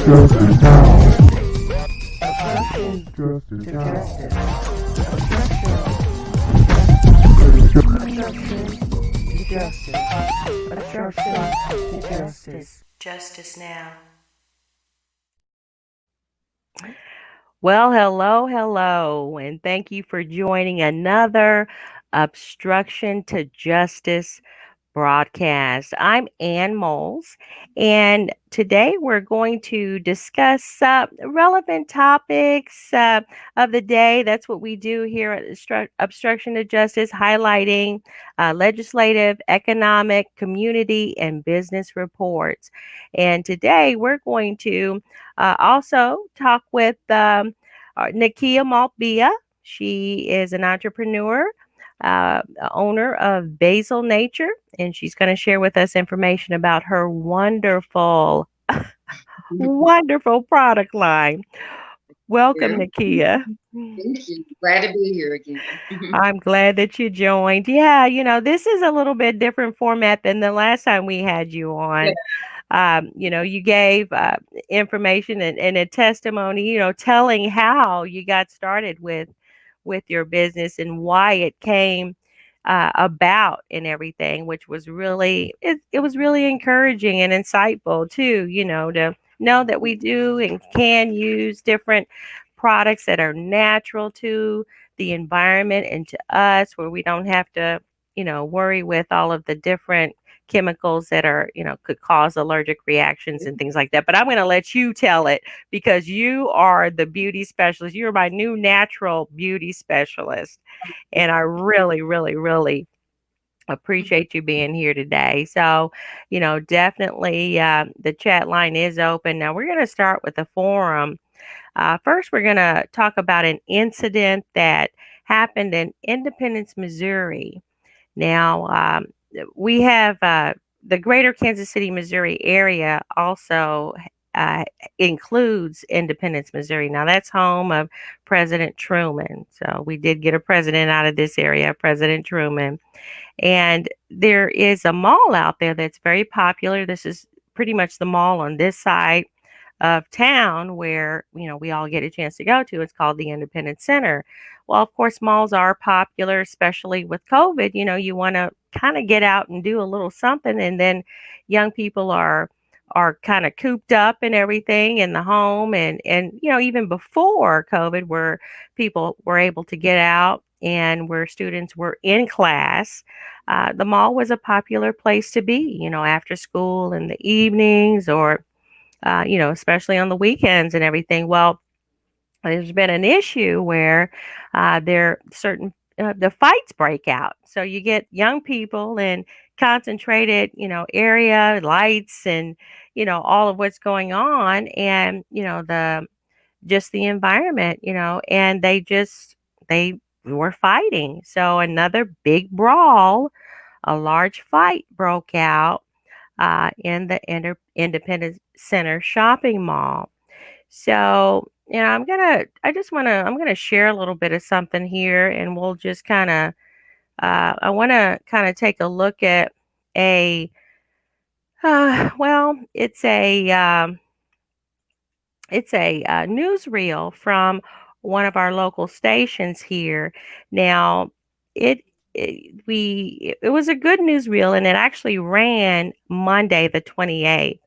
Justice now. Obstruction Justice to now. justice. Obstruction to justice. Obstruction to justice. Justice now. Well, hello, hello, and thank you for joining another Obstruction to Justice broadcast. I'm Ann Moles, and today we're going to discuss relevant topics of the day. That's what we do here at Obstruction to Justice, highlighting legislative, economic, community, and business reports. And today we're going to also talk with Nakia Maltbia. She is an entrepreneur, owner of Basil Nature, and she's going to share with us information about her wonderful, wonderful product line. Welcome, Yeah, Nakia. thank you. Glad to be here again. I'm glad that you joined. Yeah, this is a little bit different format than the last time we had you Yeah, on. You gave information and a testimony, telling how you got started with your business and why it came about and everything, which was it was really encouraging and insightful too, to know that we do and can use different products that are natural to the environment and to us, where we don't have to, worry with all of the different chemicals that are, could cause allergic reactions and things like that. But I'm going to let you tell it because you are the beauty specialist. You're my new natural beauty specialist. And I really, really, really appreciate you being here today. So, definitely the chat line is open. Now, we're going to start with the forum. First, we're going to talk about an incident that happened in Independence, Missouri. Now, we have the greater Kansas City, Missouri area also uh, includes Independence, Missouri. Now, that's home of President Truman. So, we did get a president out of this area, President Truman. And there is a mall out there that's very popular. This is pretty much the mall on this side of town where, we all get a chance to go to. It's called the Independence Center. Well, of course, malls are popular, especially with COVID. You want to kind of get out and do a little something, and then young people are kind of cooped up and everything in the home, and even before COVID, where people were able to get out and where students were in class, the mall was a popular place to be, after school in the evenings, or especially on the weekends and everything. Well, there's been an issue where there certain the fights break out. So you get young people in concentrated, area, lights, and all of what's going on, and the environment, and they were fighting. So another big brawl, a large fight broke out in the Independence Center shopping mall. So, I'm gonna share a little bit of something here, and we'll just kind of, I want to kind of take a look at a, well, it's a newsreel from one of our local stations here. Now, it it was a good newsreel, and it actually ran Monday the 28th.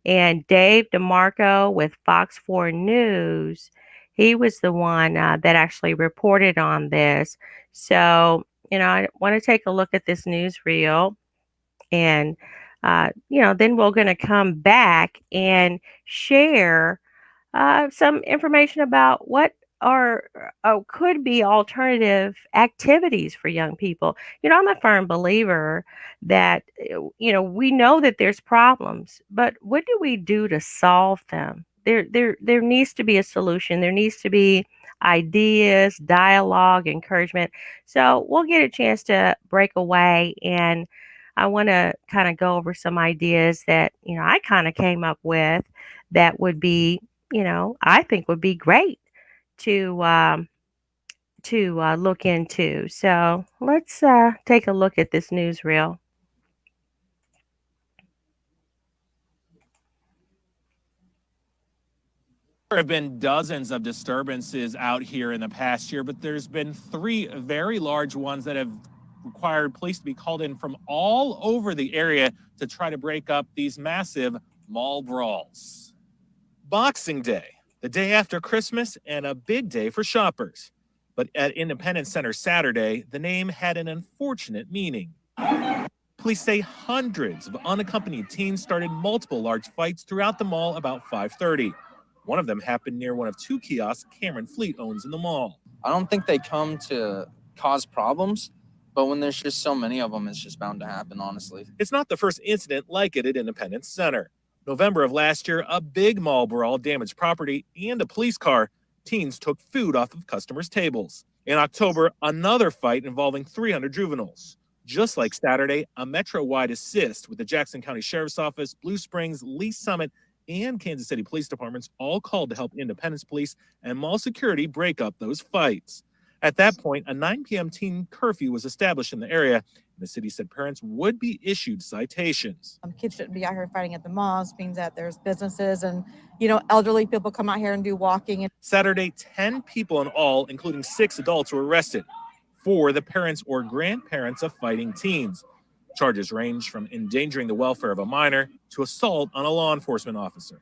And Dave DeMarco with Fox 4 News, he was the one that actually reported on this. So, I want to take a look at this newsreel, and then we're going to come back and share some information about what are could be alternative activities for young people. I'm a firm believer that we know that there's problems, but what do we do to solve them? There needs to be a solution. There needs to be ideas, dialogue, encouragement. So we'll get a chance to break away, and I want to kind of go over some ideas that I kind of came up with that would be, I think would be great to look into. So let's take a look at this newsreel. There have been dozens of disturbances out here in the past year, but there's been three very large ones that have required police to be called in from all over the area to try to break up these massive mall brawls. Boxing Day, the day after Christmas, and a big day for shoppers. But at Independence Center Saturday, the name had an unfortunate meaning. Police say hundreds of unaccompanied teens started multiple large fights throughout the mall about 5:30. One of them happened near one of two kiosks Cameron Fleet owns in the mall. I don't think they come to cause problems, but when there's just so many of them, it's just bound to happen, honestly. It's not the first incident like it at Independence Center. November of last year, a big mall brawl damaged property and a police car. Teens took food off of customers' tables. In October, another fight involving 300 juveniles. Just like Saturday, a metro-wide assist with the Jackson County Sheriff's Office, Blue Springs, Lee Summit, and Kansas City Police Departments all called to help Independence Police and mall security break up those fights. At that point, a 9 p.m. teen curfew was established in the area, and the city said parents would be issued citations. Kids shouldn't be out here fighting at the malls, means that there's businesses and, you know, elderly people come out here and do walking. Saturday, 10 people in all, including 6 adults, were arrested for the parents or grandparents of fighting teens. Charges range from endangering the welfare of a minor to assault on a law enforcement officer.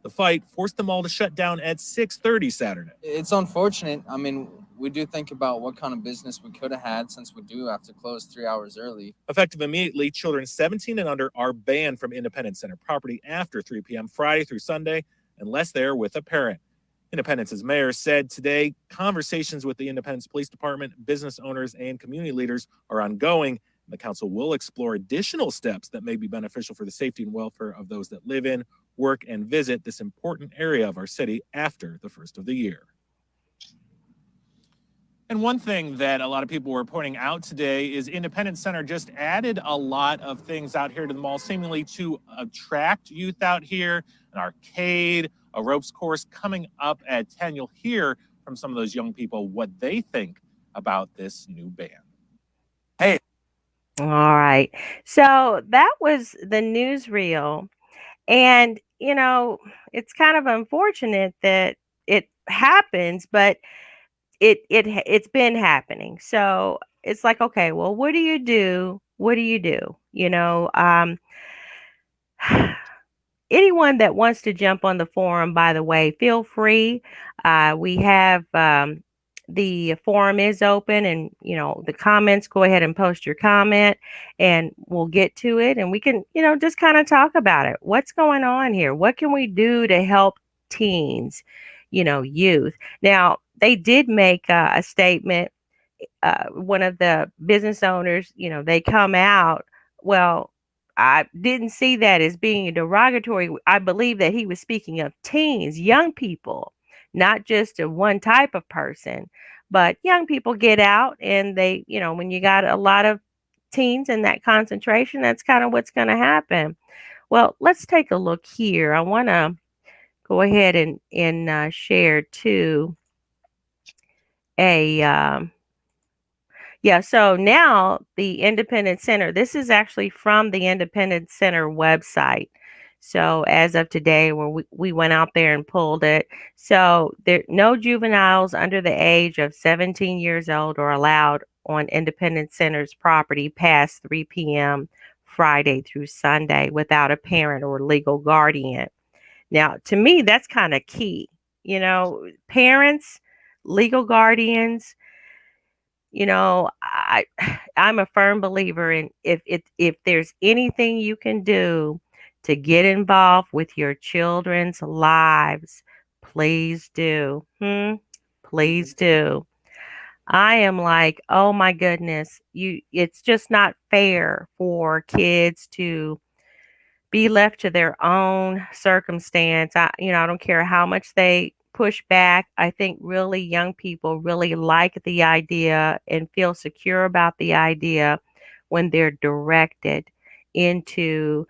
The fight forced the mall to shut down at 6:30 Saturday. It's unfortunate. I mean, we do think about what kind of business we could have had since we do have to close 3 hours early. Effective immediately, children 17 and under are banned from Independence Center property after 3 p.m. Friday through Sunday, unless they are with a parent. Independence's mayor said today conversations with the Independence Police Department, business owners, and community leaders are ongoing. The council will explore additional steps that may be beneficial for the safety and welfare of those that live in, work, and visit this important area of our city after the first of the year. And one thing that a lot of people were pointing out today is Independence Center just added a lot of things out here to the mall, seemingly to attract youth out here, an arcade, a ropes course coming up at 10. You'll hear from some of those young people what they think about this new ban. Hey. All right. So that was the newsreel. And, it's kind of unfortunate that it happens, but it's been happening. So it's like, okay, well, what do you do? What do you do? Anyone that wants to jump on the forum, by the way, feel free. We have the forum is open, and the comments. Go ahead and post your comment, and we'll get to it, and we can just kind of talk about it. What's going on here? What can we do to help teens? Youth. Now they did make a statement. One of the business owners, they come out. Well, I didn't see that as being derogatory. I believe that he was speaking of teens, young people, not just a one type of person, but young people get out and they, when you got a lot of teens in that concentration, that's kind of what's going to happen. Well, let's take a look here. I want to go ahead and share too a yeah, so now the Independence Center, this is actually from the Independence Center website. So as of today, where we went out there and pulled it. So there no juveniles under the age of 17 years old are allowed on Independence Center's property past 3 p.m. Friday through Sunday without a parent or legal guardian. Now, to me, that's kind of key. Parents, legal guardians, I'm a firm believer in if there's anything you can do to get involved with your children's lives, please do. Please do. I am like, oh my goodness, it's just not fair for kids to be left to their own circumstance. I don't care how much they push back. I think really young people really like the idea and feel secure about the idea when they're directed into,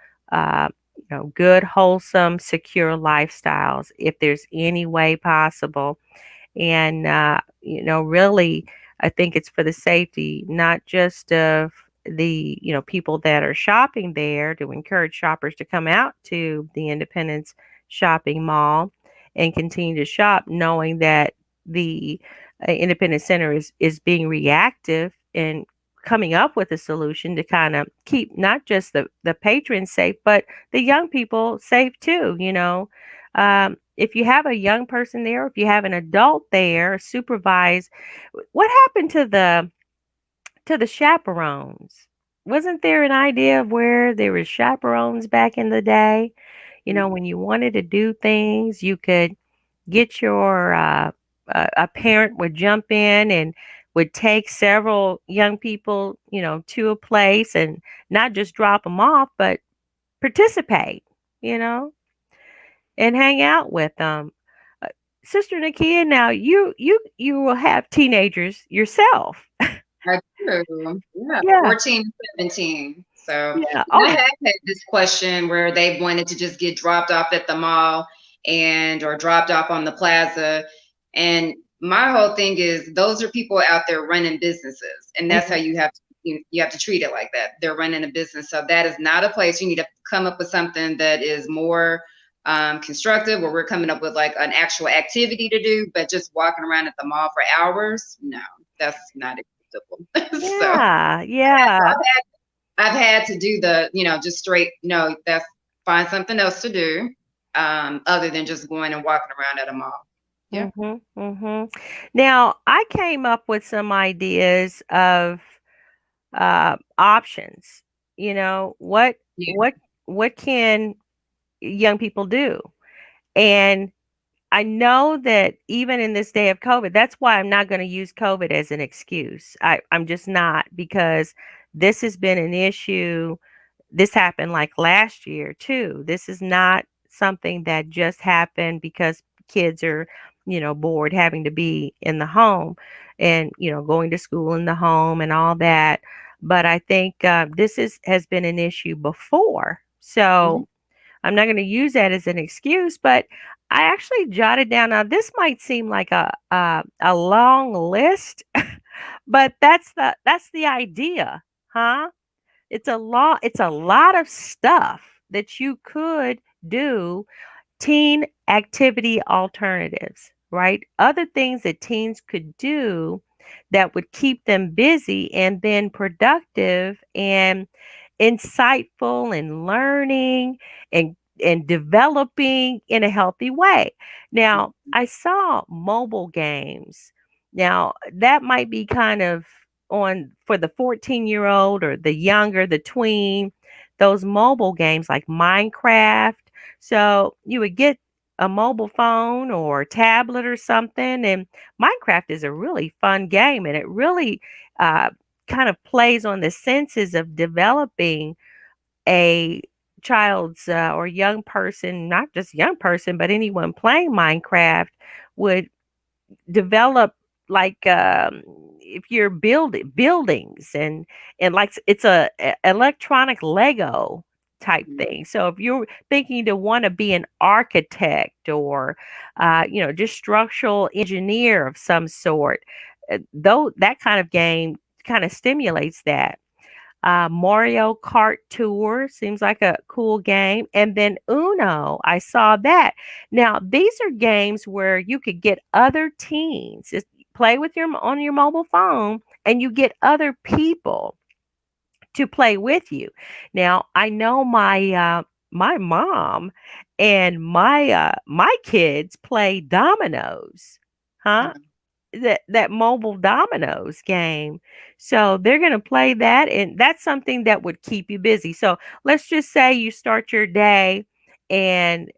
good, wholesome, secure lifestyles, if there's any way possible. And, really, I think it's for the safety, not just of the, people that are shopping there, to encourage shoppers to come out to the Independence shopping mall and continue to shop, knowing that the independent center is being reactive and coming up with a solution to kind of keep not just the patrons safe, but the young people safe too. If you have a young person there, if you have an adult there, supervise. What happened to the chaperones? Wasn't there an idea of where there were chaperones back in the day? When you wanted to do things, you could get your a parent would jump in and would take several young people, to a place and not just drop them off, but participate, you know, and hang out with them. Uh, Sister Nakia, now you will have teenagers yourself. I do. Yeah, Yeah, 14 and 17. So yeah. I Oh, have had this question where they wanted to just get dropped off at the mall and or dropped off on the plaza. And my whole thing is those are people out there running businesses. And that's how mhm, you have to treat it like that. They're running a business. So that is not a place. You need to come up with something that is more constructive, where we're coming up with like an actual activity to do, but just walking around at the mall for hours, no, that's not acceptable. So yeah, yeah. I've had to do the, just straight, no, that's find something else to do, other than just going and walking around at a mall. Yeah. Mhm, mhm. Now, I came up with some ideas of options. You know, Yeah. what what can young people do? And I know that even in this day of COVID, that's why I'm not going to use COVID as an excuse. I'm just not, because this has been an issue. This happened like last year too. This is not something that just happened because kids are, bored having to be in the home and, going to school in the home and all that. But I think this has been an issue before. Mhm. So I'm not going to use that as an excuse, but I actually jotted down. Now, this might seem like a long list, but that's the idea, huh? It's a lot of stuff that you could do. Teen activity alternatives, right? Other things that teens could do that would keep them busy and then productive and insightful and learning and developing in a healthy way. Now, I saw mobile games. Now, that might be kind of on for the 14-year-old or the younger, the tween, those mobile games like Minecraft. So you would get a mobile phone or tablet or something, and Minecraft is a really fun game, and it really uh, kind of plays on the senses of developing a child's or young person, not just young person, but anyone playing Minecraft would develop like if you're building buildings and like it's a electronic Lego type Mhm. thing. So if you're thinking to want to be an architect or just structural engineer of some sort, though that kind of game kind of stimulates that. Mario Kart Tour seems like a cool game. And then Uno, I saw that. Now, these are games where you could get other teens, just play with your on your mobile phone, and you get other people to play with you. Now, I know my mom and my kids play dominoes. Huh? That mobile dominoes game. So they're going to play that, and that's something that would keep you busy. So let's just say you start your day and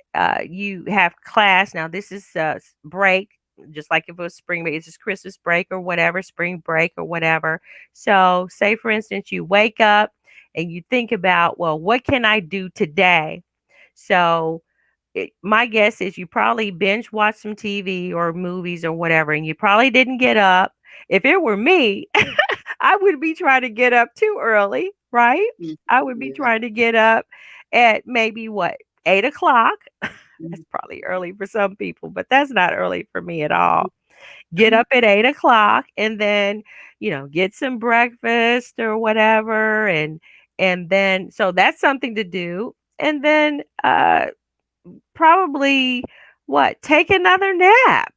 you have class. Now this is break, just like if it was spring break, it's just Christmas break or whatever, spring break or whatever. So say for instance, you wake up and you think about, well, what can I do today? So my guess is you probably binge watched some TV or movies or whatever, and you probably didn't get up. If it were me, I would be trying to get up too early, right? Mhm. I would be Yeah. trying to get up at maybe what, 8 o'clock? That's Mhm. probably early for some people, but that's not early for me at all. Get up at 8 o'clock and then, get some breakfast or whatever. And then, so that's something to do. And then, probably what? Take another nap.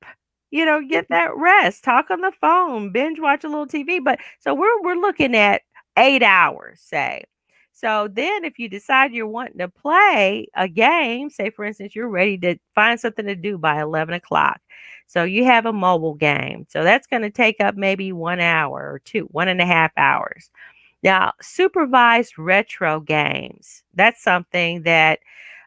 Get that rest, talk on the phone, binge watch a little TV. But so we're looking at 8 hours, say. So then if you decide you're wanting to play a game, say for instance, you're ready to find something to do by 11 o'clock. So you have a mobile game. So that's going to take up maybe 1 hour or two, 1.5 hours. Now, supervised retro games. That's something that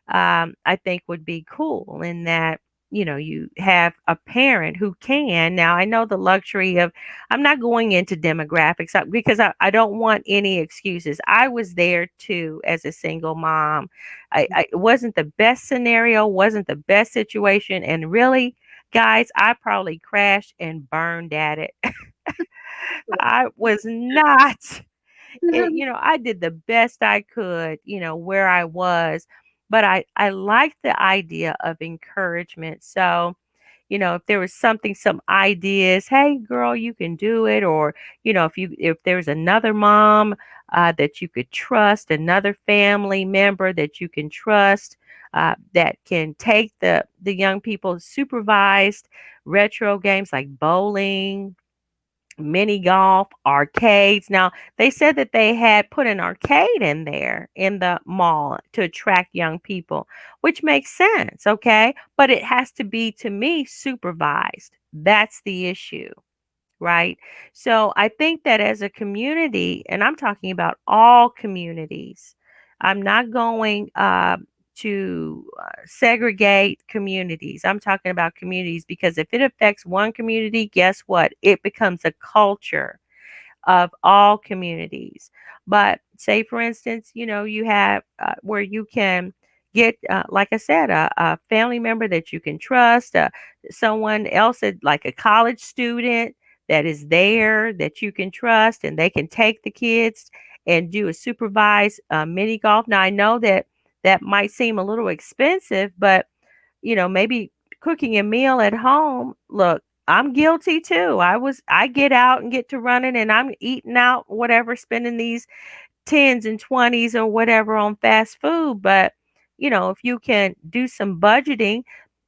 I think would be cool in that, you have a parent who can. Now, I know the luxury of, I'm not going into demographics because I don't want any excuses. I was there too as a single mom. It wasn't the best scenario, wasn't the best situation. And really, guys, I probably crashed and burned at it. I was not I did the best I could, where I was, but I like the idea of encouragement. So, if there was something, some ideas, hey girl, you can do it, or if there's another mom that you could trust, another family member that you can trust. That can take the young people supervised retro games like bowling, mini golf, arcades. Now, they said that they had put an arcade in there in the mall to attract young people, which makes sense, okay? But it has to be, to me, supervised. That's the issue, right? So I think that as a community, and I'm talking about all communities, I'm not going to segregate communities. I'm talking about communities because if it affects one community, guess what? It becomes a culture of all communities. But say, for instance, you have where you can get, like I said, a family member that you can trust, someone else like a college student that is there that you can trust, and they can take the kids and do a supervised mini golf. Now, I know that that might seem a little expensive, but maybe cooking a meal at home. Look, I'm guilty too. I get out and get to running and I'm eating out, whatever, spending these tens and twenties or whatever on fast food. But, if you can do some budgeting,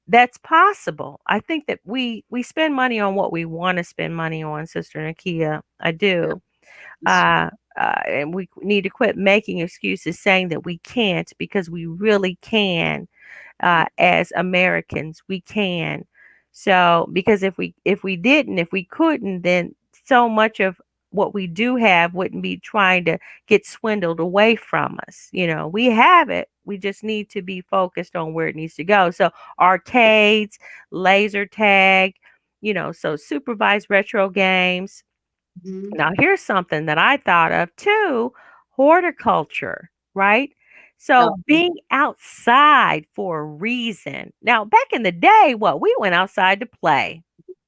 that's possible. I think that we spend money on what we want to spend money on, Sister Nakia. I Yeah. do. Uh, and we need to quit making excuses saying that we can't, because we really can. As Americans, we can. So because if we didn't, if we couldn't, then so much of what we do have wouldn't be trying to get swindled away from us. We have it. We just need to be focused on where it needs to go. So arcades, laser tag, so supervised retro games. Mhm. Now, here's something that I thought of too: horticulture, right? So, Oh, being outside for a reason. Now, back in the day, what we went outside to play.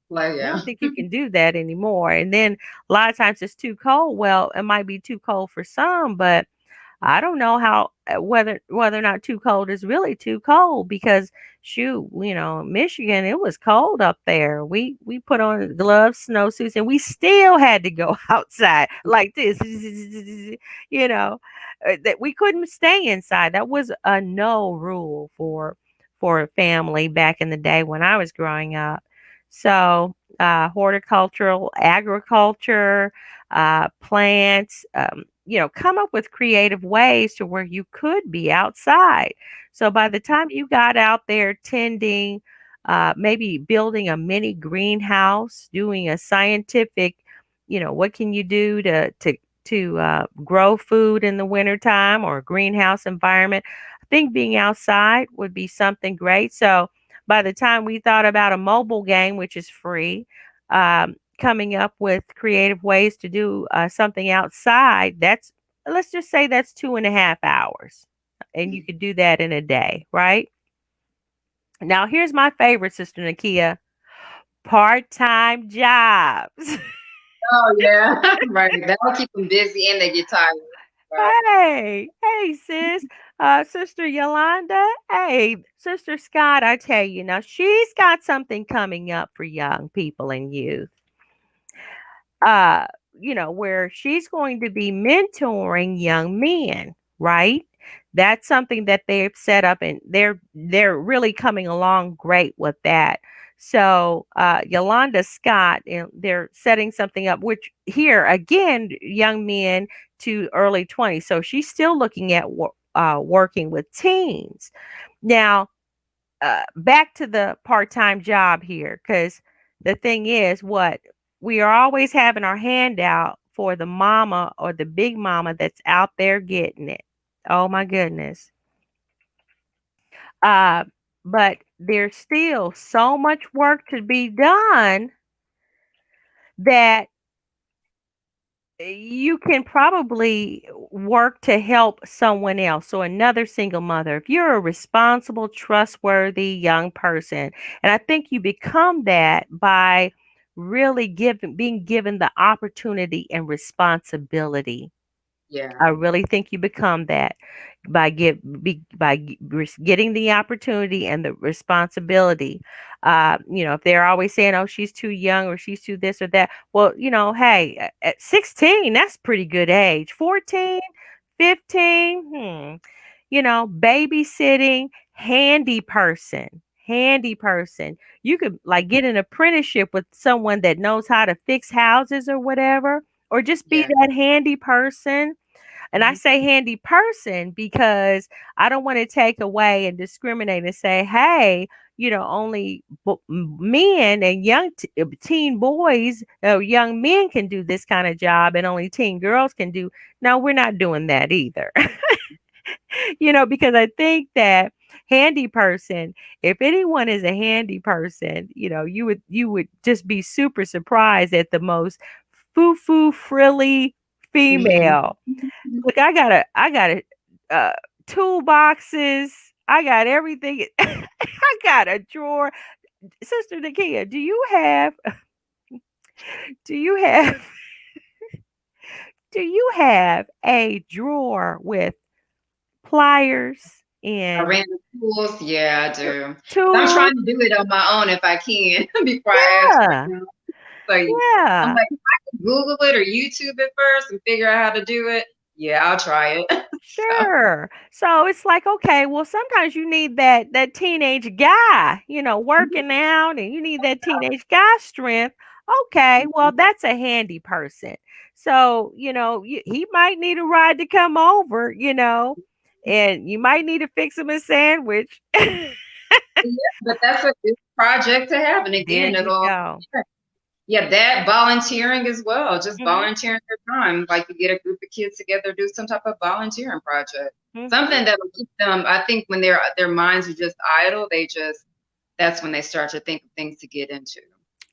well, I yeah. don't think you can do that anymore. And then a lot of times it's too cold. Well, it might be too cold for some, but I don't know how whether or not too cold is really too cold, because shoot, Michigan, it was cold up there. We put on gloves, snowsuits, and we still had to go outside like this. That we couldn't stay inside. That was a no rule for a family back in the day when I was growing up. So, horticultural, agriculture, plants, come up with creative ways to where you could be outside. So by the time you got out there tending, maybe building a mini greenhouse, doing a scientific, what can you do to grow food in the wintertime, or a greenhouse environment? I think being outside would be something great. So by the time we thought about a mobile game, which is free, coming up with creative ways to do something outside, that's, let's just say, that's 2.5 hours. And you could do that in a day, right? Now, here's my favorite, Sister Nakia: part time jobs. Oh, yeah. Right. That'll keep them busy and they get tired. Right. Hey, sis. Sister Yolanda. Hey, Sister Scott, I tell you now, she's got something coming up for young people and youth. uh where she's going to be mentoring young men, right? That's something that they've set up, and they're really coming along great with that. So Yolanda Scott, they're setting something up, which here again, young men to early 20s. So she's still looking at working with teens. Now, back to the part-time job here, because the thing is, what we are always having our hand out for the mama or the big mama that's out there getting it. Oh my goodness. Uh, but there's still so much work to be done that you can probably work to help someone else. So, another single mother, if you're a responsible, trustworthy young person, and I think you become that by really being given the opportunity and responsibility. Yeah. I really think you become that by getting the opportunity and the responsibility. If they're always saying, "Oh, she's too young," or "She's too this or that," well, hey, at 16, that's pretty good age. 14, 15, babysitting, handy person. You could like get an apprenticeship with someone that knows how to fix houses or whatever, or just be Yeah. that handy person. And I Mhm. say handy person because I don't want to take away and discriminate and say, hey, only men and young teen boys, young men can do this kind of job and only teen girls can do. No, we're not doing that either. Because I think that handy person, if anyone is a handy person, you would just be super surprised at the most foo-foo frilly Mhm. female. Look, I got a uh, toolboxes. I got everything. I got a drawer. Sister Nakia, do you have do you have a drawer with pliers I and ran the tools. Yeah, I do. I'm tools? trying to do it on my own if I can before I ask for Yeah. help. So I'm Yeah. like, if I can Google it or YouTube it first and figure out how to do it, yeah, I'll try it. So, Sure. So it's like, okay, well, sometimes you need that teenage guy, working out, and you need that teenage guy strength. Okay, well, that's a handy person. So, he might need a ride to come over, and you might need to fix him a sandwich. yeah, but that's a good project to have. And There again, you it'll, go. yeah, that volunteering as well, just Mhm. volunteering their time. Like you get a group of kids together, do some type of volunteering project. Mhm. Something that will keep them, I think when their minds are just idle, that's when they start to think of things to get into.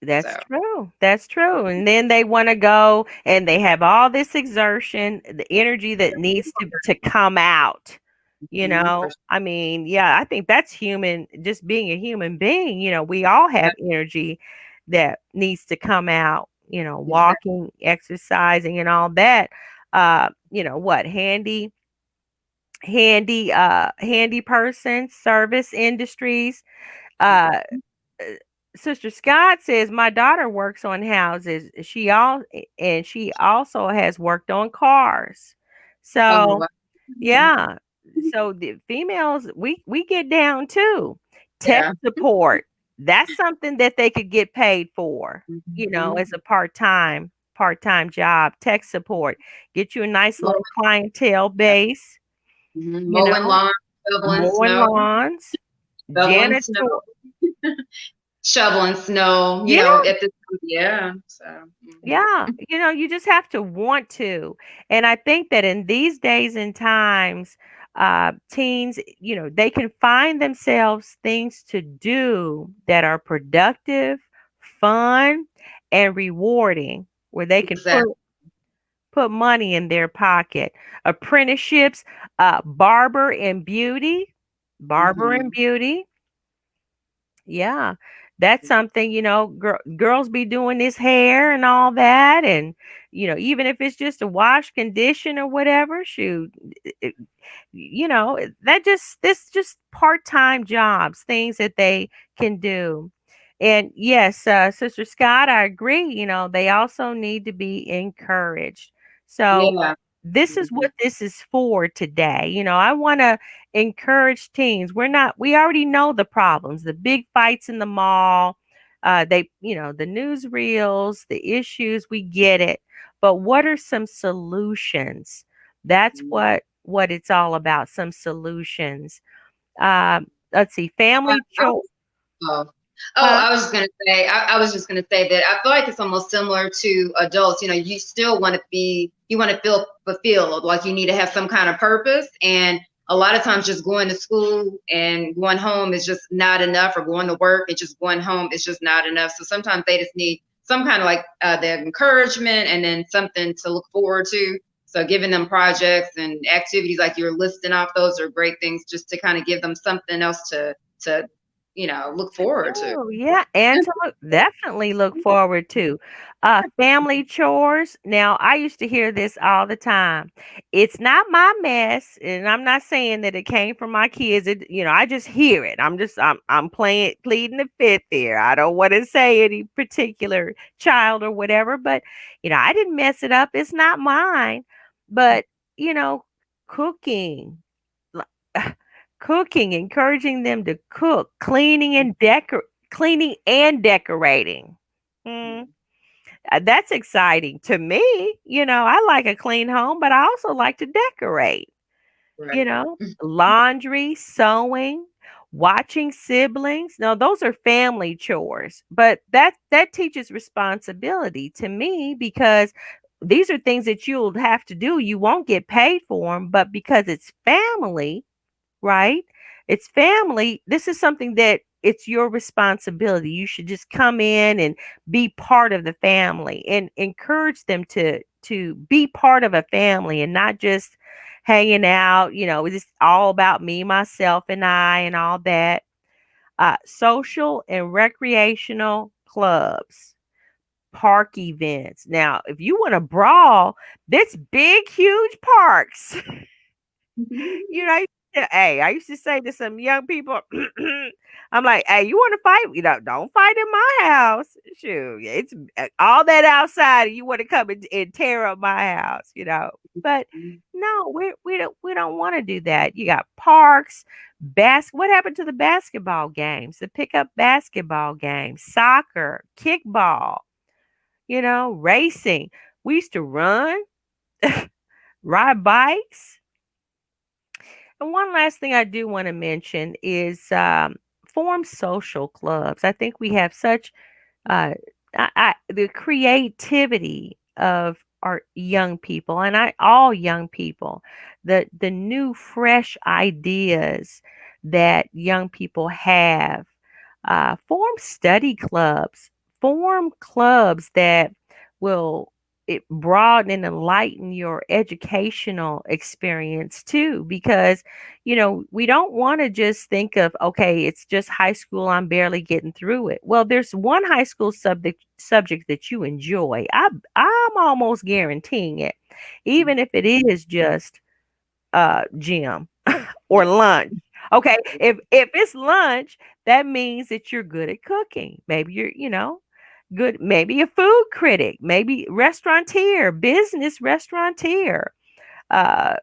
That's So true. That's true. And then they want to go and they have all this exertion, the energy that needs to come out. for I mean, yeah, I think that's human, just being a human being. We all sure. have energy that needs to come out, Exactly. walking, exercising, and all that. What handy person, service industries. Uh, uh, Sister Scott says my daughter works on houses. And she also has worked on cars. Oh, So wow. yeah. So the females, we get down too. Tech Yeah. support. That's something that they could get paid for, Mhm. as a part-time job. Tech support. Get you a nice Mowing, little clientele yeah. base, you Mowing know, lawn, shoveling mowing snow, lawns, shoveling snow, janitor. shoveling snow, Yeah. at the yeah. So Yeah, you just have to want to. And I think that in these days and times, teens, they can find themselves things to do that are productive, fun, and rewarding, where they can exactly. put money in their pocket. Apprenticeships, barber and Hmm. beauty. Yeah, that's something, girls be doing this hair and all that. And, even if it's just a wash condition or whatever, shoot, it- this just part-time jobs, things that they can do. And yes, Sister Scott, I agree, they also need to be encouraged. So Yeah. this is what this is for today. I want to encourage teens. We already know the problems, the big fights in the mall, the newsreels, the issues, we get it. But what are some solutions? That's what it's all about, some solutions. Let's see, family cho Oh, huh? I was just gonna say, I was just gonna say that I feel like it's almost similar to adults. You still want to you want to feel fulfilled, like you need to have some kind of purpose. And a lot of times, just going to school and going home is just not enough, or going to work and just going home is just not enough. So sometimes they just need some kind of like the encouragement, and then something to look forward to. So giving them projects and activities like you're listing off, those are great things just to kind of give them something else to look forward to. Oh, yeah, and to definitely look forward to. Family chores. Now, I used to hear this all the time. It's not my mess, and I'm not saying that it came from my kids. I just hear it. I'm playing pleading the fifth there. I don't want to say any particular child or whatever, but I didn't mess it up. It's not mine. But, you know, cooking. Cooking, encouraging them to cook, cleaning and decorating. Mm, that's exciting to me. I like a clean home, but I also like to decorate. Right. Laundry, sewing, watching siblings. No, those are family chores, but that teaches responsibility to me because these are things that you'll have to do. You won't get paid for them, but because it's family, right? It's family. This is something that it's your responsibility. You should just come in and be part of the family and encourage them to be part of a family and not just hanging out. It's all about me, myself, and I, and all that. Social and recreational clubs, park events. Now, if you want to brawl, this big, huge parks. I used to say to some young people, I'm like, hey, you want to fight? Don't fight in my house. Shoot, it's all that outside, and you want to come and tear up my house. But no, we don't want to do that. You got parks, what happened to the basketball games, the pickup basketball games, soccer, kickball, racing. We used to run, ride bikes. And one last thing I do want to mention is form social clubs. I think we have such the creativity of our young people, and all young people, the new fresh ideas that young people have. Form study clubs, form clubs that will broaden and enlighten your educational experience too, because we don't want to just think of, okay, it's just high school, I'm barely getting through it. Well, there's one high school subject that you enjoy. I'm almost guaranteeing it, even if it is just gym or lunch. Okay, if it's lunch, that means that you're good at cooking. Maybe you're, good, maybe a food critic, maybe restaurateur, business restaurateur,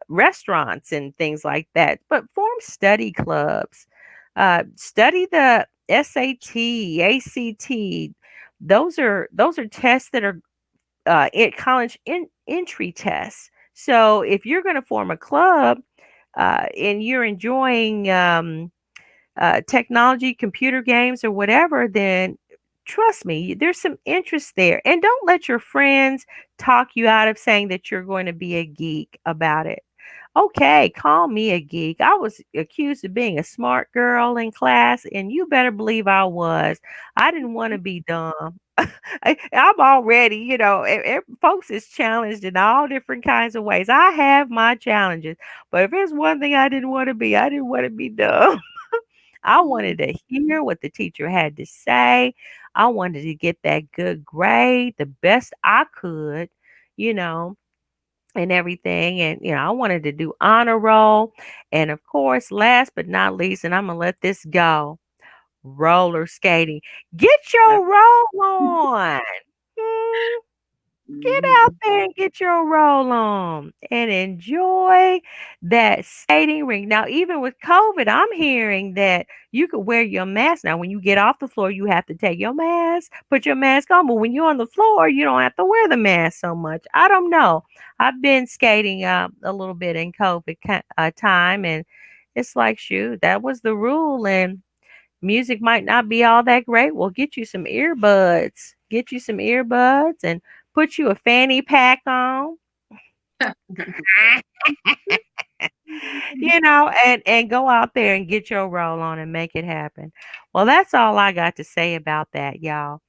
restaurants and things like that. But form study clubs, study the SAT, ACT. Those are tests that are college entry tests. So if you're going to form a club and you're enjoying technology, computer games, or whatever, then trust me, there's some interest there. And don't let your friends talk you out of saying that you're going to be a geek about it. Okay, call me a geek. I was accused of being a smart girl in class, and you better believe I was. I didn't want to be dumb. I'm already, folks is challenged in all different kinds of ways. I have my challenges, but if there's one thing I didn't want to be dumb. I wanted to hear what the teacher had to say. I wanted to get that good grade, the best I could, you know, and everything. And, I wanted to do honor roll. And of course, last but not least, and I'm going to let this go, roller skating. Get your roll on. Hmm. Get Mhm. out there and get your roll on and enjoy that skating rink. Now, even with COVID, I'm hearing that you could wear your mask. Now, when you get off the floor, you have to take your mask, put your mask on. But when you're on the floor, you don't have to wear the mask so much. I don't know. I've been skating a little bit in COVID time, and it's like, shoot, that was the rule. And music might not be all that great. Well, get you some earbuds. Get you some earbuds and put you a fanny pack on, and go out there and get your roll on and make it happen. Well, that's all I got to say about that, y'all.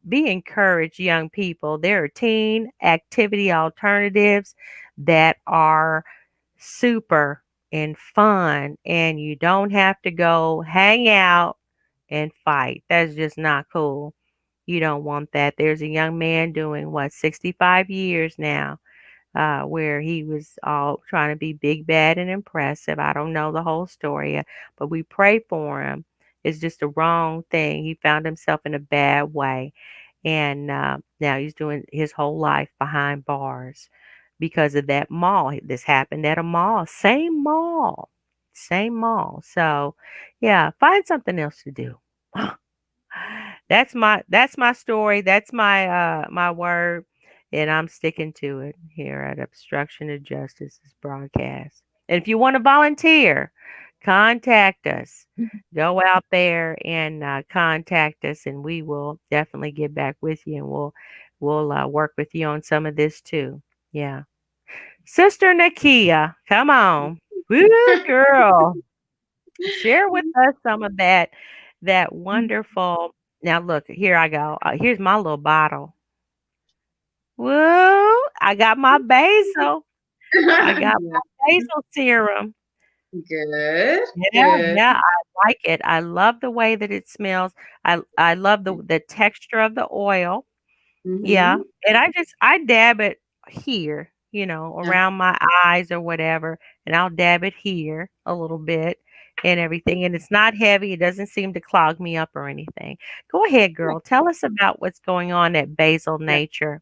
Be encouraged, young people. There are teen activity alternatives that are super and fun, and you don't have to go hang out and fight. That's just not cool. You don't want that. There's a young man doing what, 65 years now, where he was all trying to be big, bad, and impressive. I don't know the whole story, but we pray for him. It's just a wrong thing. He found himself in a bad way, and now he's doing his whole life behind bars because of that mall. This happened at a mall, same mall, same mall. So, yeah, find something else to do. That's my story. That's my word, and I'm sticking to it here at Obstruction of Justice's broadcast. And if you want to volunteer, contact us. Go out there and contact us, and we will definitely get back with you, and we'll work with you on some of this too. Yeah, Sister Nakia, come on, woo, girl. Share with us some of that wonderful. Now look, here I go. Here's my little bottle. Woo! I got my basil. I got Yeah. my basil serum. Good. Yeah, Good. yeah, I like it. I love the way that it smells. I love the texture of the oil. Yeah, Mm-hmm. and I dab it here, Yeah. around my eyes or whatever, and I'll dab it here a little bit and everything, and it's not heavy. It doesn't seem to clog me up or anything. Go ahead, girl. Tell us about what's going on at Basil Yeah. Nature.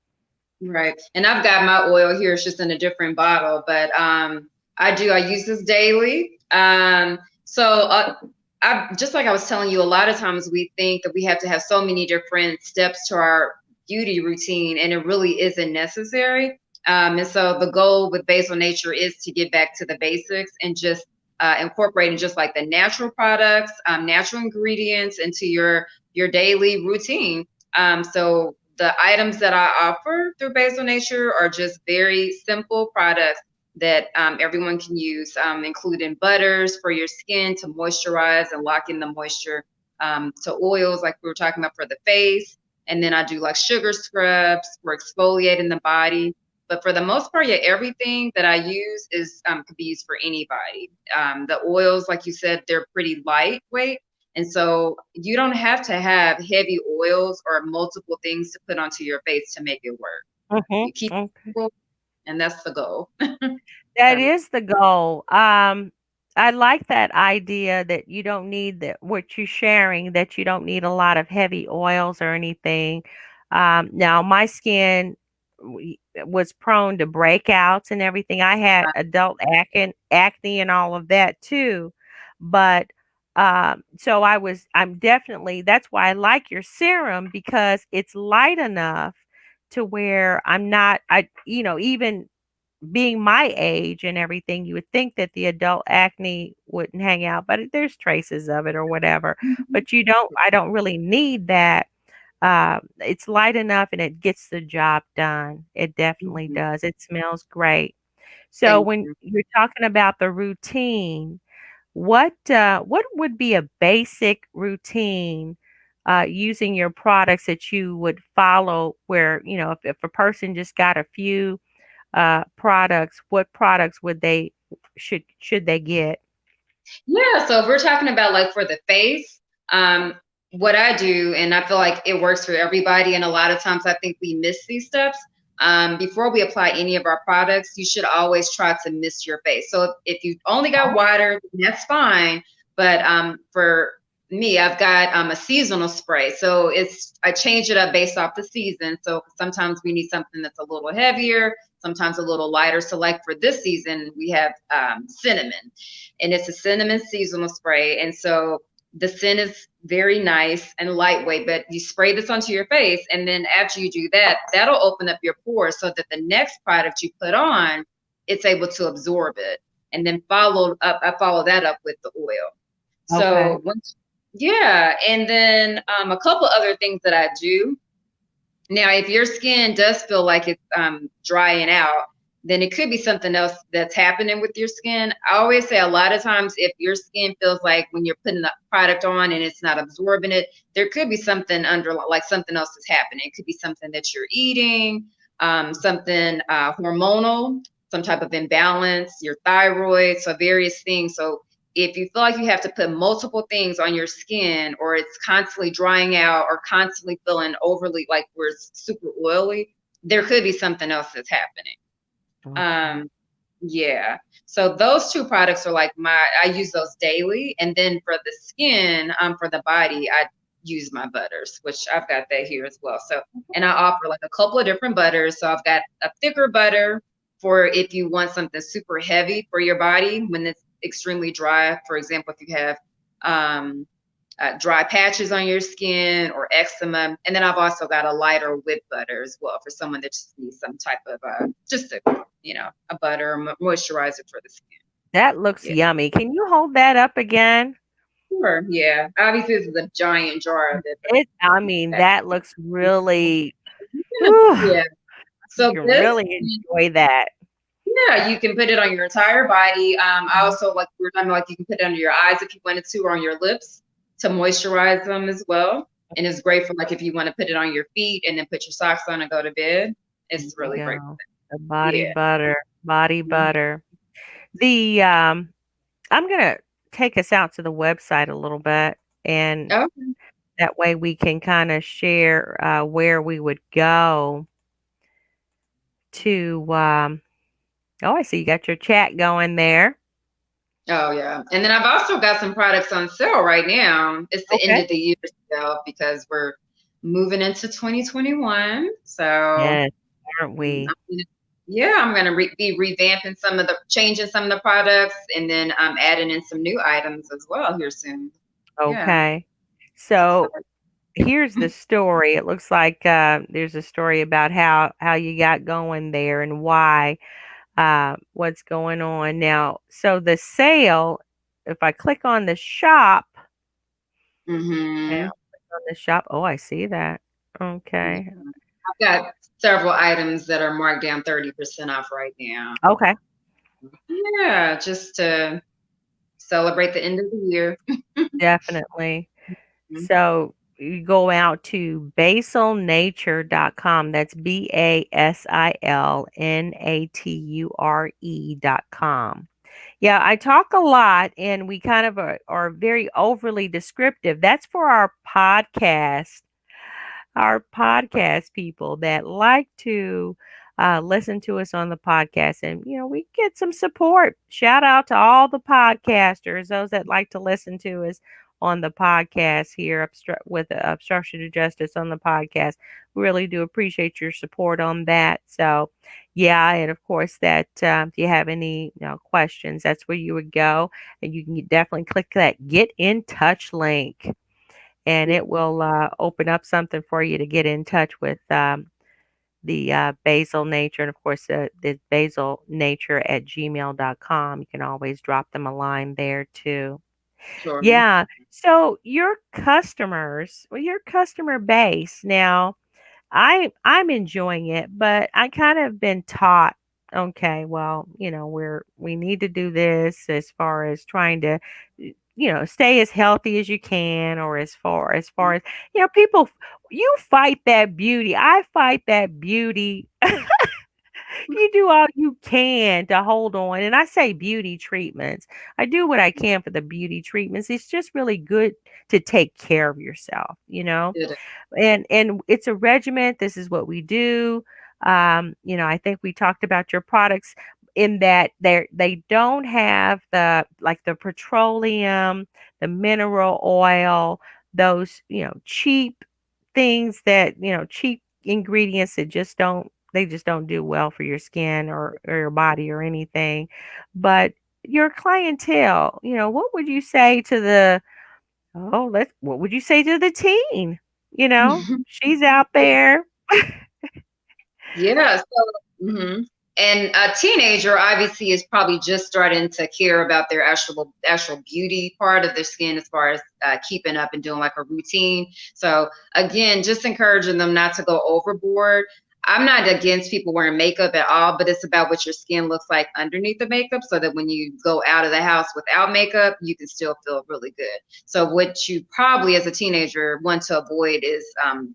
Right. And I've got my oil here. It's just in a different bottle, but I use this daily. I just like I was telling you, a lot of times we think that we have to have so many different steps to our beauty routine, and it really isn't necessary. And so the goal with Basil Nature is to get back to the basics and just incorporating just like the natural products, natural ingredients into your daily routine. So the items that I offer through Basil Nature are just very simple products that everyone can use, including butters for your skin to moisturize and lock in the moisture, to oils like we were talking about for the face. And then I do like sugar scrubs for exfoliating the body. But for the most part, yeah, everything that I use is could be used for anybody. The oils, like you said, they're pretty lightweight. And so you don't have to have heavy oils or multiple things to put onto your face to make it work. Mhm. You keep it Okay. simple, and that's the goal. That So, is the goal. I like that idea that you don't need that what you're sharing, that you don't need a lot of heavy oils or anything. Now my skin was prone to breakouts and everything. I had adult acne and all of that too. But so I'm definitely, that's why I like your serum because it's light enough to where I'm not, even being my age and everything, you would think that the adult acne wouldn't hang out, but there's traces of it or whatever. mhm. But I don't really need that. It's light enough and it gets the job done. It definitely Mhm. does. It smells great. So Thank when you. you're talking about the routine, what would be a basic routine using your products that you would follow where, if a person just got a few products, what products would they should they get? Yeah, so if we're talking about like for the face, what I do, and I feel like it works for everybody, and a lot of times I think we miss these steps. Before we apply any of our products, you should always try to mist your face. So if you've only got water, that's fine. But for me, I've got a seasonal spray. So I change it up based off the season. So sometimes we need something that's a little heavier, sometimes a little lighter. So like for this season, we have cinnamon, and it's a cinnamon seasonal spray. And so the scent is very nice and lightweight, but you spray this onto your face, and then after you do that, that'll open up your pores so that the next product you put on, it's able to absorb it. And then I follow that up with the oil. Okay. So yeah, and then a couple other things that I do. Now, if your skin does feel like it's drying out, then it could be something else that's happening with your skin. I always say a lot of times if your skin feels like when you're putting the product on and it's not absorbing it, there could be something like something else is happening. It could be something that you're eating, something hormonal, some type of imbalance, your thyroid, so various things. So if you feel like you have to put multiple things on your skin, or it's constantly drying out, or constantly feeling overly like we're super oily, there could be something else that's happening. Okay. Yeah. So those two products are like I use those daily. And then for the skin, for the body, I use my butters, which I've got that here as well. So, and I offer like a couple of different butters. So I've got a thicker butter for if you want something super heavy for your body when it's extremely dry. For example, if you have dry patches on your skin or eczema. And then I've also got a lighter whip butter as well for someone that just needs some type of a butter or moisturizer for the skin. That looks Yeah, yummy. Can you hold that up again? sure. Yeah, obviously this is a giant jar of it, but I mean, that, that looks really, whew, yeah. you So can this, really enjoy that. yeah, you can put it on your entire body. I also like we're talking like you can put it under your eyes if you wanted to, or on your lips to moisturize them as well. And it's great for like if you want to put it on your feet and then put your socks on and go to bed. It's There really you great. go. The body Yeah. butter, body Mhm. butter. The I'm gonna take us out to the website a little bit, and Oh, that way we can kind of share where we would go to. Oh, I see you got your chat going there. oh yeah. And then I've also got some products on sale right now. It's the end Okay. of the year sale because we're moving into 2021. So Yes, aren't we? yeah, I'm gonna be revamping changing some of the products, and then I'm adding in some new items as well here soon. Yeah. Okay. So, So here's the story. It looks like there's a story about how you got going there and why, what's going on now. So the sale, if I click on the shop, okay, hmm I'll click on the shop. Oh, I see that. Okay. I've got several items that are marked down 30% off right now. Okay. Yeah, just to celebrate the end of the year. Definitely. So you go out to basilnature.com. That's basilnature.com. Yeah, I talk a lot and we kind of are very overly descriptive. That's for our podcast people that like to listen to us on the podcast. And, we get some support. Shout out to all the podcasters, those that like to listen to us on the podcast here with Obstruction to Justice on the podcast. We really do appreciate your support on that. So, yeah, and of course, that if you have any questions, that's where you would go. And you can definitely click that Get in Touch link and it will open up something for you to get in touch with the Basil Nature. And of course, the Basil Nature at gmail.com. You can always drop them a line there too. Sure. Yeah. So your customer base now, I'm enjoying it, but I kind of been taught, okay, well, we need to do this as far as trying to, stay as healthy as you can, or as far as, people, you fight that beauty. I fight that beauty. You do all you can to hold on. And I say beauty treatments. I do what I can for the beauty treatments. It's just really good to take care of yourself, Good. and it's a regiment. This is what we do. I think we talked about your products. in that they don't have the petroleum, the mineral oil, those, cheap things that, cheap ingredients that just don't do well for your skin or your body or anything. But your clientele, what would you say to what would you say to the teen? She's out there. Yeah. So, and a teenager obviously is probably just starting to care about their actual beauty part of their skin, as far as keeping up and doing like a routine. So again, just encouraging them not to go overboard. I'm not against people wearing makeup at all, but it's about what your skin looks like underneath the makeup, so that when you go out of the house without makeup, you can still feel really good. So what you probably as a teenager want to avoid is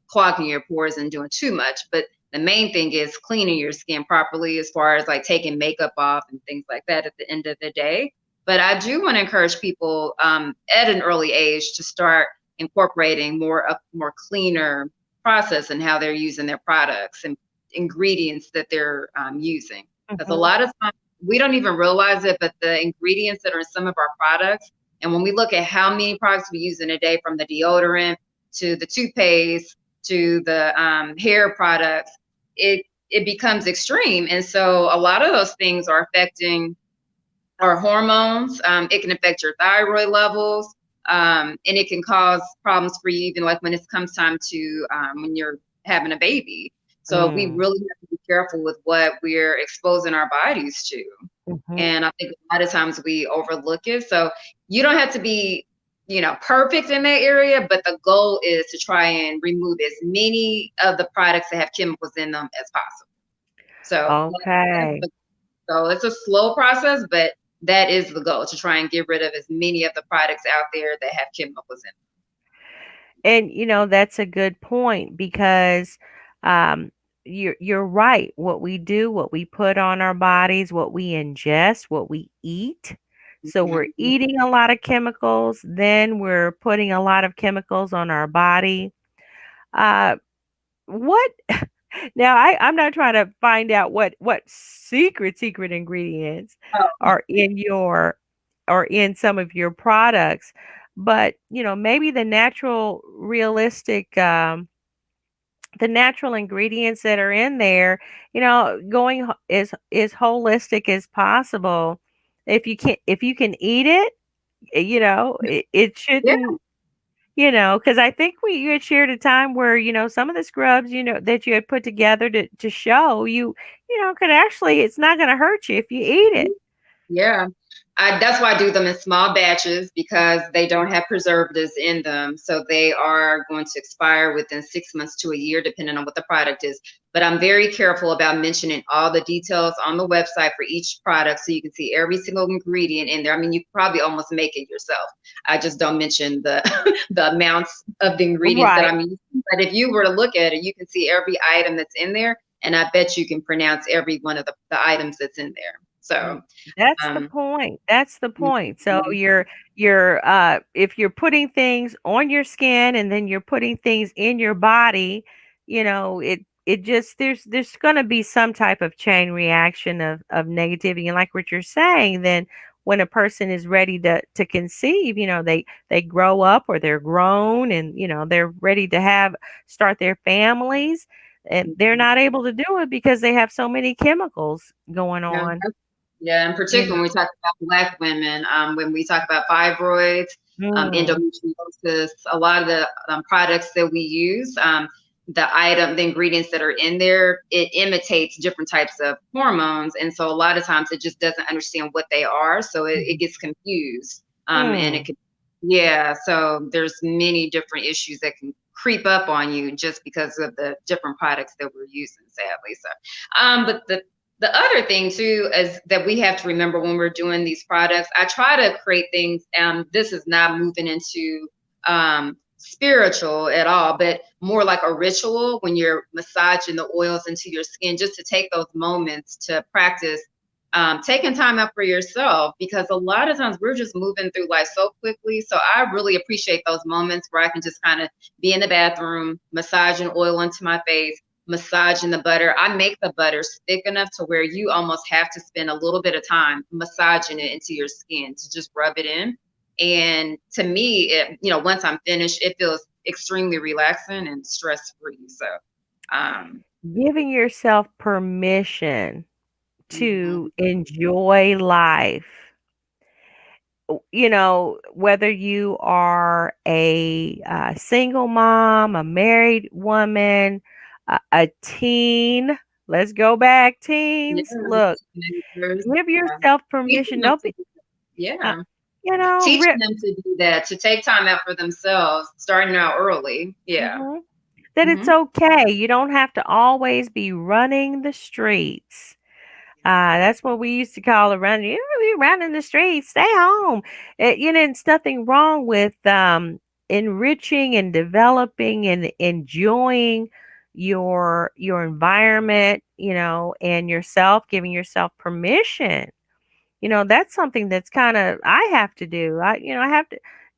clogging your pores and doing too much. But the main thing is cleaning your skin properly, as far as like taking makeup off and things like that at the end of the day. But I do want to encourage people at an early age to start incorporating more cleaner process in how they're using their products and ingredients that they're using. Because a Mhm. lot of times we don't even realize it, but the ingredients that are in some of our products, and when we look at how many products we use in a day, from the deodorant to the toothpaste to the hair products, it becomes extreme. And so a lot of those things are affecting our hormones. It can affect your thyroid levels, and it can cause problems for you even like when it comes time to when you're having a baby. So we Mm. really have to be careful with what we're exposing our bodies to. Mhm. And I think a lot of times we overlook it. So you don't have to be, perfect in that area, but the goal is to try and remove as many of the products that have chemicals in them as possible. So, Okay. so it's a slow process, but that is the goal, to try and get rid of as many of the products out there that have chemicals in And that's a good point because um, you're right. What we do, what we put on our bodies, what we ingest, what we eat. So we're them. eating a lot of chemicals, then we're putting a lot of chemicals on our body. Uh, what now? I'm not trying to find out what secret ingredients are in your or in some of your products, but maybe the natural ingredients that are in there, going as holistic as possible. If you can eat it, it Yeah, shouldn't. Because I think you had shared a time where, some of the scrubs, that you had put together to show could actually, it's not going to hurt you if you eat it. yeah. That's why I do them in small batches, because they don't have preservatives in them. So they are going to expire within 6 months to a year, depending on what the product is. But I'm very careful about mentioning all the details on the website for each product, so you can see every single ingredient in there. I mean, you could probably almost make it yourself. I just don't mention the the amounts of the ingredients that Right. I'm using. But if you were to look at it, you can see every item that's in there, and I bet you can pronounce every one of the items that's in there. Mm, So that's the um, point. That's the point. So mhm. if you're putting things on your skin and then you're putting things in your body, it just there's going to be some type of chain reaction of negativity. And like what you're saying, then when a person is ready to conceive, they grow up or they're grown and they're ready to start their families, and they're not able to do it because they have so many chemicals going Yeah, on. yeah, in You particular, know. when we talk about Black women, when we talk about fibroids, Mm, endometriosis, a lot of the products that we use, the ingredients that are in there, it imitates different types of hormones. And so a lot of times it just doesn't understand what they are. So it mhm. gets confused. And it Mm, could, yeah, so there's many different issues that can creep up on you just because of the different products that we're using, sadly. So, but the other thing too is that we have to remember when we're doing these products, I try to create things, this is not moving into spiritual at all, but more like a ritual when you're massaging the oils into your skin, just to take those moments to practice taking time out for yourself, because a lot of times we're just moving through life so quickly. So I really appreciate those moments where I can just kind of be in the bathroom, massaging oil into my face, massaging the butter. I make the butter thick enough to where you almost have to spend a little bit of time massaging it into your skin to just rub it in. And to me, once I'm finished, it feels extremely relaxing and stress free. So, um, Giving yourself permission mhm. to enjoy life. Whether you are a single mom, a married woman, a teen, let's go back, Yeah, teens. Look, teenagers, give yeah. yourself Teaching permission. them Don't to be, do uh, yeah. you know, Teaching rip. them to do that, to take time out for themselves, starting out early. Yeah. hmm That it's Hmm. okay. You don't have to always be running the streets. That's what we used to call around. You running the streets. Stay home. It's nothing wrong with enriching and developing and enjoying your environment. And yourself, giving yourself permission. That's something that's kind of I have to do. I have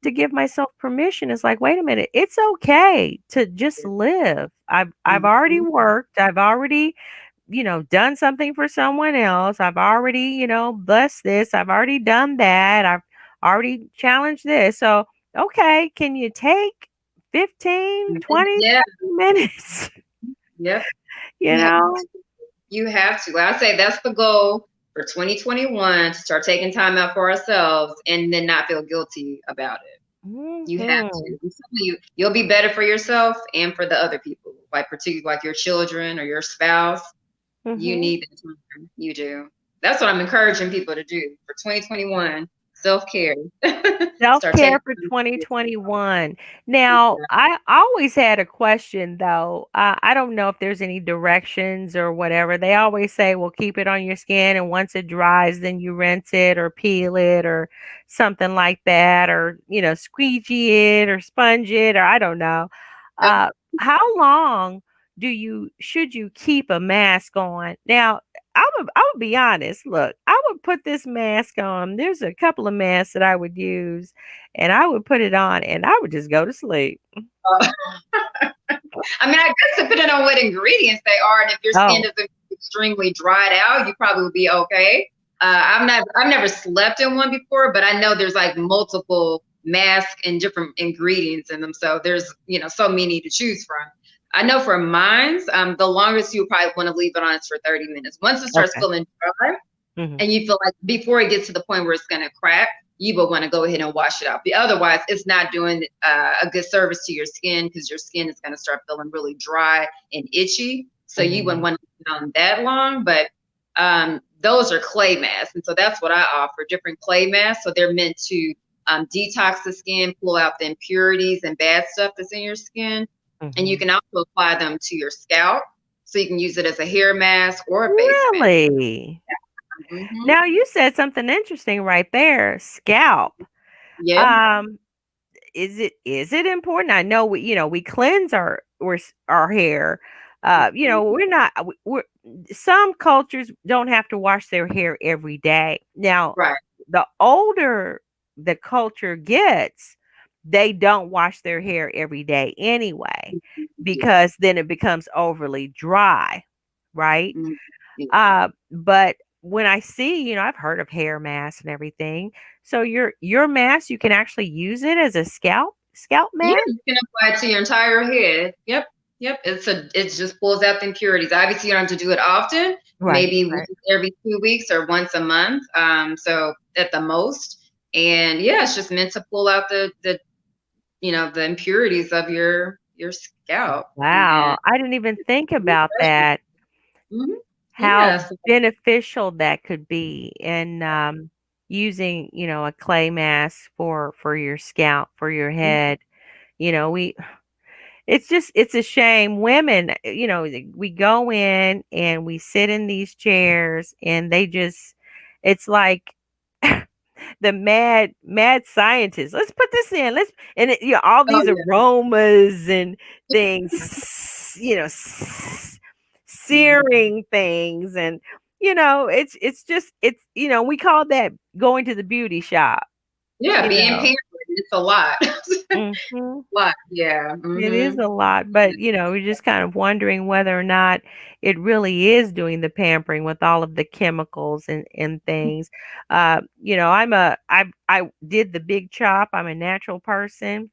to give myself permission. It's like, wait a minute, it's okay to just live. I've already Hmm. worked. I've already done something for someone else. I've already, blessed this. I've already done that. I've already challenged this. So, okay, can you take 15, 20, Yeah. 30 minutes? Yep. you You have know? to. You have to. Like I say that's the goal for 2021, to start taking time out for ourselves and then not feel guilty about it. You have to. Mhm. I'm telling you, you'll be better for yourself and for the other people, like particularly like your children or your spouse. You Mhm. need that time. You do. That's what I'm encouraging people to do for 2021. Self-care. Start taking Self-care for time for yourself. 2021. Now, I always had a question though. I don't know if there's any directions or whatever. They always say, well, keep it on your skin, and once it dries, then you rinse it or peel it or something like that, or, squeegee it or sponge it, or I don't know. Yep. Uh, how long should you keep a mask on? Now, I would be honest. Look, I would put this mask on. There's a couple of masks that I would use, and I would put it on, and I would just go to sleep. I mean, I guess depending on what ingredients they are, and if your skin Oh, isn't extremely dried out, you probably would be okay. I've never slept in one before, but I know there's like multiple masks and different ingredients in them. So there's so many to choose from. I know for mine's, the longest you probably want to leave it on is for 30 minutes. Once it starts okay. feeling dry, Mhm. and you feel like before it gets to the point where it's going to crack, you will want to go ahead and wash it out. But otherwise, it's not doing a good service to your skin, because your skin is going to start feeling really dry and itchy. So you wouldn't Mhm. want to keep it on that long. But those are clay masks. And so that's what I offer, different clay masks. So they're meant to detox the skin, pull out the impurities and bad stuff that's in your skin. And you Mhm. can also apply them to your scalp. So you can use it as a hair mask or a face mask. Really? Hmm. Now you said something interesting right there. Scalp. Yeah. Um, is it important? I know we cleanse our hair. We're not we're some cultures don't have to wash their hair every day. Now, Right. the older the culture gets, they don't wash their hair every day anyway, Yeah. because then it becomes overly dry, right? Mhm. Yeah. But when I see, I've heard of hair masks and everything. So your mask, you can actually use it as a scalp Yeah, mask? you can apply it to your entire head. Yep. Yep. It just pulls out the impurities. Obviously, you don't have to do it often, Right, maybe once right. every 2 weeks or once a month. So at the most. And yeah, it's just meant to pull out the impurities of your scalp. And Wow, I didn't even think about that, mhm. how Yes. beneficial that could be in, using, a clay mask for your scalp, for your head. We it's a shame women, we go in and we sit in these chairs and they just it's like the mad scientists. Let's put this in. Let's and all Oh these yeah. aromas and things, Mhm. searing things, it's just we call that going to the beauty shop. Yeah, you being know. pampered, it's a lot. Mhm. Lot, yeah. It is Mhm. a lot, but, we're just kind of wondering whether or not it really is doing the pampering with all of the chemicals and things. I did the big chop. I'm a natural person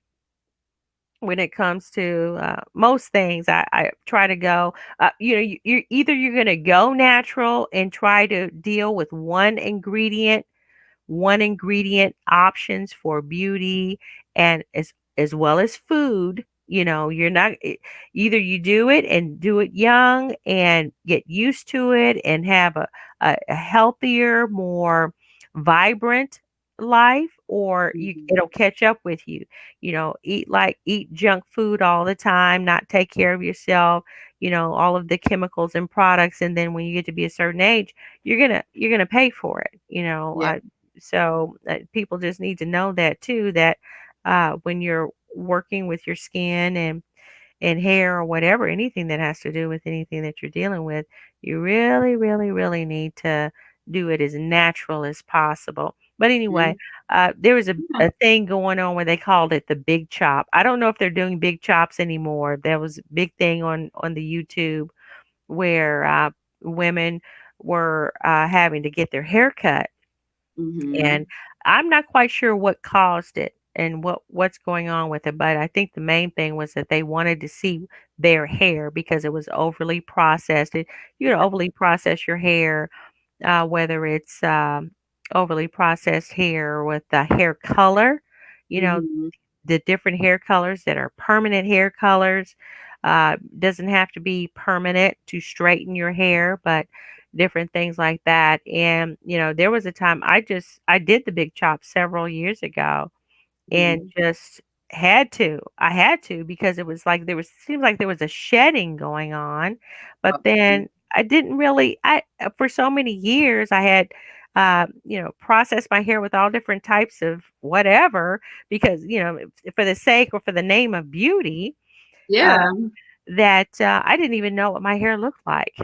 when it comes to most things. I try to go, you're going to go natural and try to deal with one ingredient options for beauty and as well as food. You're not either you do it and do it young and get used to it and have a healthier, more vibrant life, or Mhm. it'll catch up with you. Eat junk food all the time, not take care of yourself, all of the chemicals and products, and then when you get to be a certain age, you're gonna pay for it. Yeah. So people just need to know that too, that when you're working with your skin and hair or whatever, anything that has to do with anything that you're dealing with, you really, really, really need to do it as natural as possible. But anyway, Mhm. there was a, Yeah. a thing going on where they called it the big chop. I don't know if they're doing big chops anymore. There was a big thing on the YouTube where women were having to get their hair cut, and Mhm. I'm not quite sure what caused it and what's going on with it, but I think the main thing was that they wanted to see their hair because it was overly processed. Overly process your hair, whether it's overly processed hair with the hair color, you know, Mhm. the different hair colors that are permanent hair colors. Doesn't have to be permanent to straighten your hair, but different things like that. And there was a time I did the big chop several years ago, and Mhm. just I had to because it was like there was seems like there was a shedding going on, but Mhm. then I didn't really I for so many years I had processed my hair with all different types of whatever because for the sake or for the name of beauty, uh, Yeah. that I didn't even know what my hair looked like.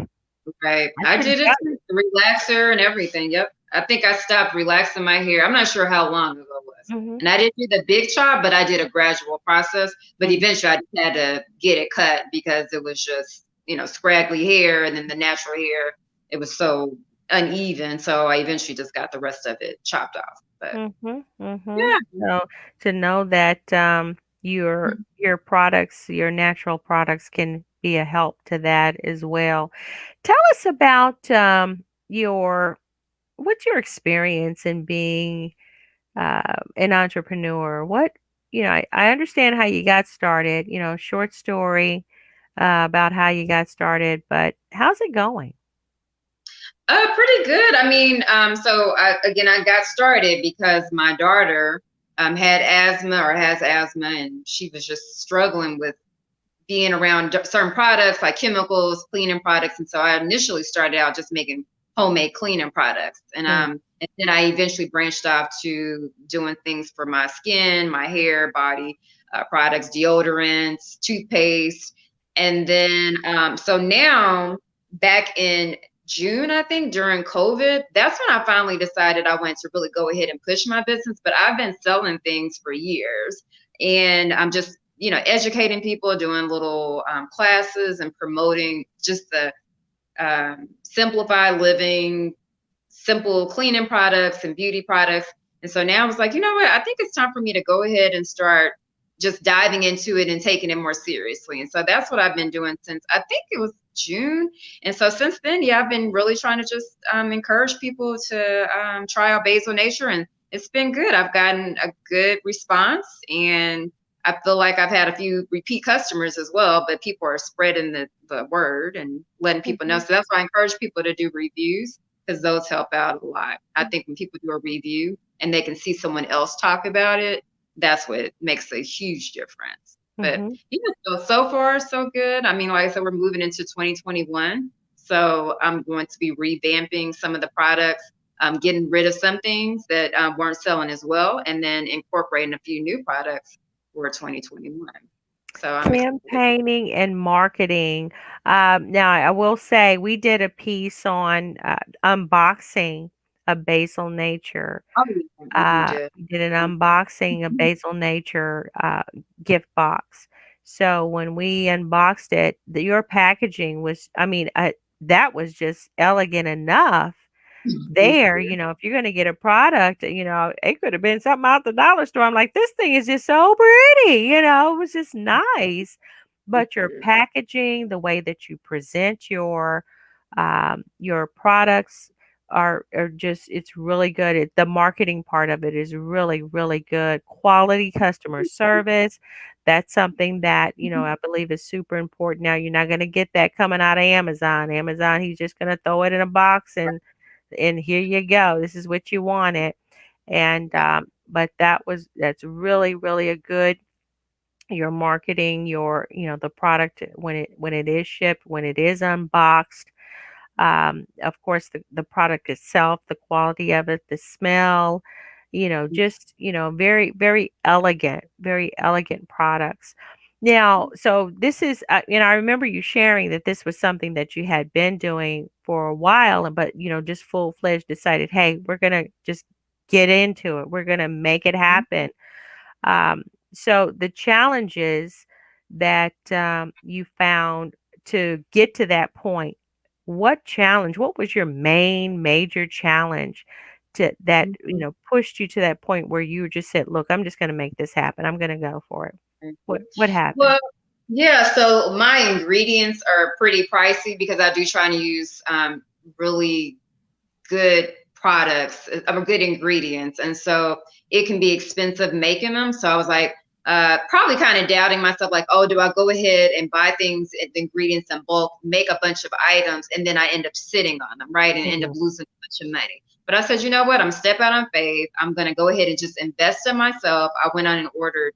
Right. I I couldn't did it tell too. you. The relaxer and everything. Yep. I think I stopped relaxing my hair. I'm not sure how long ago it was. Mhm, And I didn't do the big chop, but I did a gradual process. But mhm, eventually I just had to get it cut because it was just, scraggly hair and then the natural hair, it was so uneven. So I eventually just got the rest of it chopped off. But mhm, mhm. yeah. So to know that your products, your natural products, can be a help to that as well. Tell us about your what's your experience in being an entrepreneur? I understand how you got started. Short story about how you got started, but how's it going? Pretty good. I mean, again, I got started because my daughter had asthma or has asthma, and she was just struggling with being around certain products like chemicals, cleaning products. And so I initially started out just making homemade cleaning products. Mm, And then I eventually branched off to doing things for my skin, my hair, body products, deodorants, toothpaste. And then, so now back in June, I think during COVID, that's when I finally decided I wanted to really go ahead and push my business. But I've been selling things for years, and I'm just educating people, doing little classes and promoting just the simplify living, simple cleaning products and beauty products. And so now I was like, you know what? I think it's time for me to go ahead and start just diving into it and taking it more seriously. And so that's what I've been doing since I think it was June. And so since then, yeah, I've been really trying to just encourage people to try out Basil Nature, and it's been good. I've gotten a good response, and I feel like I've had a few repeat customers as well, but people are spreading the word and letting people know. mhm, So that's why I encourage people to do reviews, because those help out a lot. I mm, think when people do a review and they can see someone else talk about it, that's what makes a huge difference. But mhm, so far so good. I mean, like I said, we're moving into 2021, so I'm going to be revamping some of the products, getting rid of some things that weren't selling as well, and then incorporating a few new products for 2021. So I'm excited. campaigning and marketing. Now, I will say we did a piece on unboxing a Basil Nature. Oh, yeah, we did. You did an unboxing of Basil Nature gift box. So when we unboxed it, your packaging was, I mean, that was just elegant enough Thank there. you. If you're going to get a product, it could have been something out the dollar store. I'm like, this thing is just so pretty. It was just nice. Thank But your you. packaging, the way that you present your products are just, it's really good. The marketing part of it is really, really good. Quality customer service. That's something that, I believe is super important. Now, you're not going to get that coming out of Amazon. Amazon, he's just going to throw it in a box and here you go. This is what you wanted. And but that's really, really a good, your marketing, the product when it is shipped, when it is unboxed. Of course, the product itself, the quality of it, the smell, just, very, very elegant products. Now, so this is, I remember you sharing that this was something that you had been doing for a while, but, just full fledged decided, hey, we're going to just get into it. We're going to make it happen. Um, so the challenges that you found to get to that point, what was your main major challenge that, pushed you to that point where you just said, look, I'm just going to make this happen. I'm going to go for it. What happened? Well, yeah, so my ingredients are pretty pricey because I do try to use really good products or good ingredients. And so it can be expensive making them. So I was like, probably kind of doubting myself, like, oh, do I go ahead and buy things, the ingredients in bulk, make a bunch of items, and then I end up sitting on them, right? And end up Mhm. losing a bunch of money. But I said, you know what? I'm step out on faith. I'm going to go ahead and just invest in myself. I went on and ordered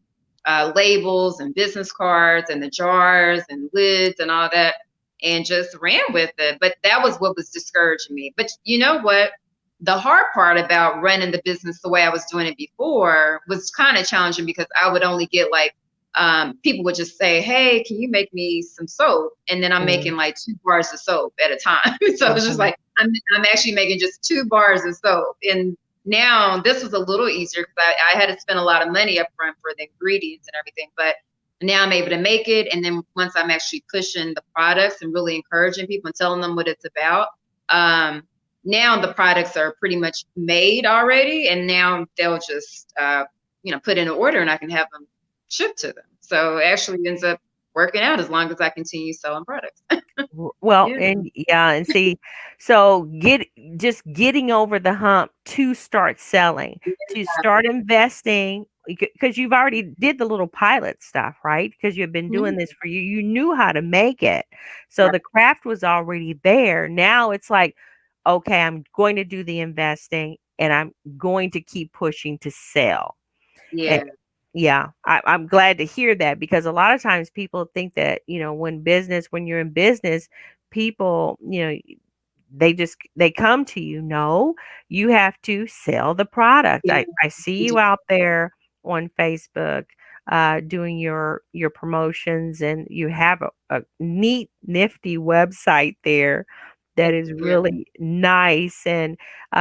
labels and business cards and the jars and lids and all that and just ran with it. But that was what was discouraging me. But you know what? The hard part about running the business the way I was doing it before was kind of challenging because I would only get like, people would just say, hey, can you make me some soap? And then I'm Mhm. making like 2 bars of soap at a time. So it's just Mhm. like, I'm actually making just 2 bars of soap. And now this was a little easier because I had to spend a lot of money up front for the ingredients and everything. But now I'm able to make it. And then once I'm actually pushing the products and really encouraging people and telling them what it's about, now the products are pretty much made already. And now they'll just, put in an order and I can have them shipped to them. So it actually ends up working out as long as I continue selling products. Well, Yeah. and yeah, and see, so getting over the hump to start selling, to start investing, because you've already did the little pilot stuff, right? Because you've been doing Mhm. this for you knew how to make it. So the craft was already there. Now it's like, okay, I'm going to do the investing and I'm going to keep pushing to sell. Yeah. Yeah, I'm glad to hear that because a lot of times people think that, when you're in business, people, they come to you. No, you have to sell the product. Yeah. I see you out there on Facebook doing your promotions and you have a neat, nifty website there that is Yeah. really nice and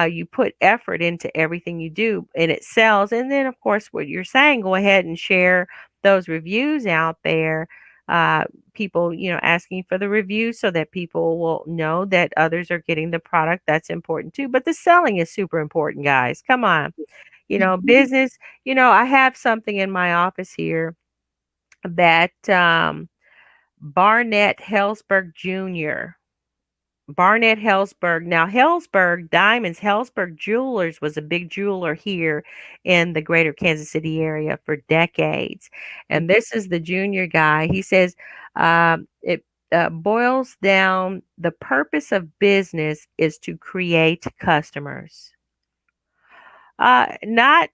you put effort into everything you do and it sells. And then, of course, what you're saying, go ahead and share those reviews out there. Uh, People, asking for the reviews so that people will know that others are getting the product. That's important too. But the selling is super important, guys. Come on. Business, I have something in my office here that Barnett Hellsberg Jr. Barnett Hellsberg. Now, Hellsberg Diamonds, Hellsberg Jewelers was a big jeweler here in the greater Kansas City area for decades. And this is the junior guy. He says it boils down, the purpose of business is to create customers. Not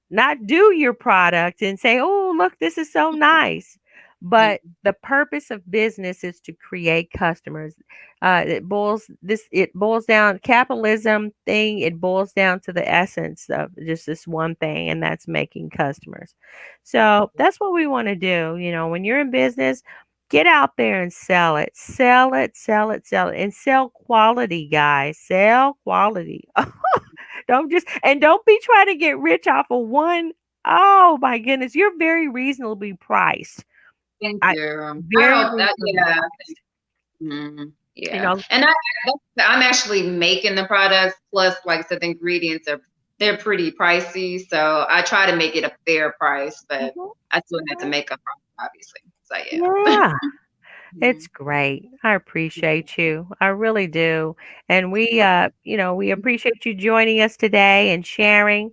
do your product and say, "Oh, look, this is so nice." But the purpose of business is to create customers. It boils down capitalism thing. It boils down to the essence of just this one thing, and that's making customers. So that's what we want to do. When you're in business, get out there and sell it, sell it, and sell quality, guys. Sell quality. Don't be trying to get rich off of one. Oh my goodness, you're very reasonably priced. Thank I you. I very hope that, reasonably yeah. priced. Mhm. You Yeah. know, And I'm actually making the products. Plus, like I said, the ingredients they're pretty pricey. So I try to make it a fair price, but mhm, I still have to mhm. make a profit, obviously. So yeah. Yeah. Mhm. It's great. I appreciate you. I really do. And we appreciate you joining us today and sharing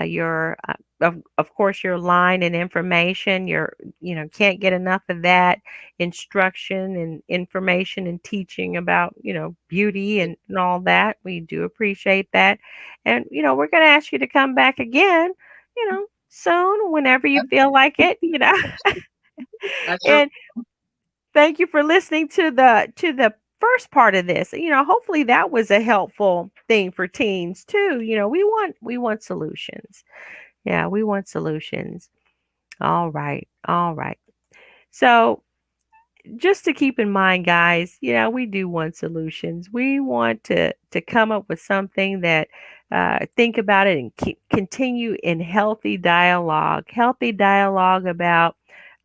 your, of course, your line and information. Can't get enough of that instruction and information and teaching about, beauty and all that. We do appreciate that. And, we're going to ask you to come back again, soon, whenever you feel like it. I sure. And thank you for listening to the first part of this. Hopefully that was a helpful thing for teens too. We want solutions. Yeah, we want solutions. All right. All right. So just to keep in mind, guys, we do want solutions. We want to come up with something that think about it and continue in healthy dialogue about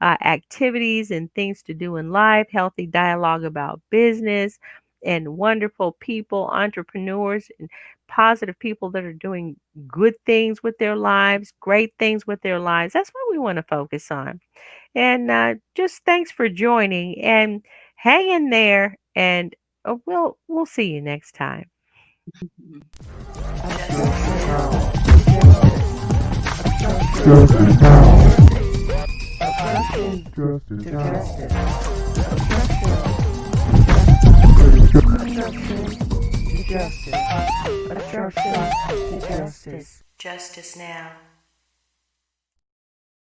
activities and things to do in life, healthy dialogue about business and wonderful people, entrepreneurs and positive people that are doing good things with their lives, great things with their lives. That's what we want to focus on. And just thanks for joining and hang in there. And we'll see you next time. Justice now.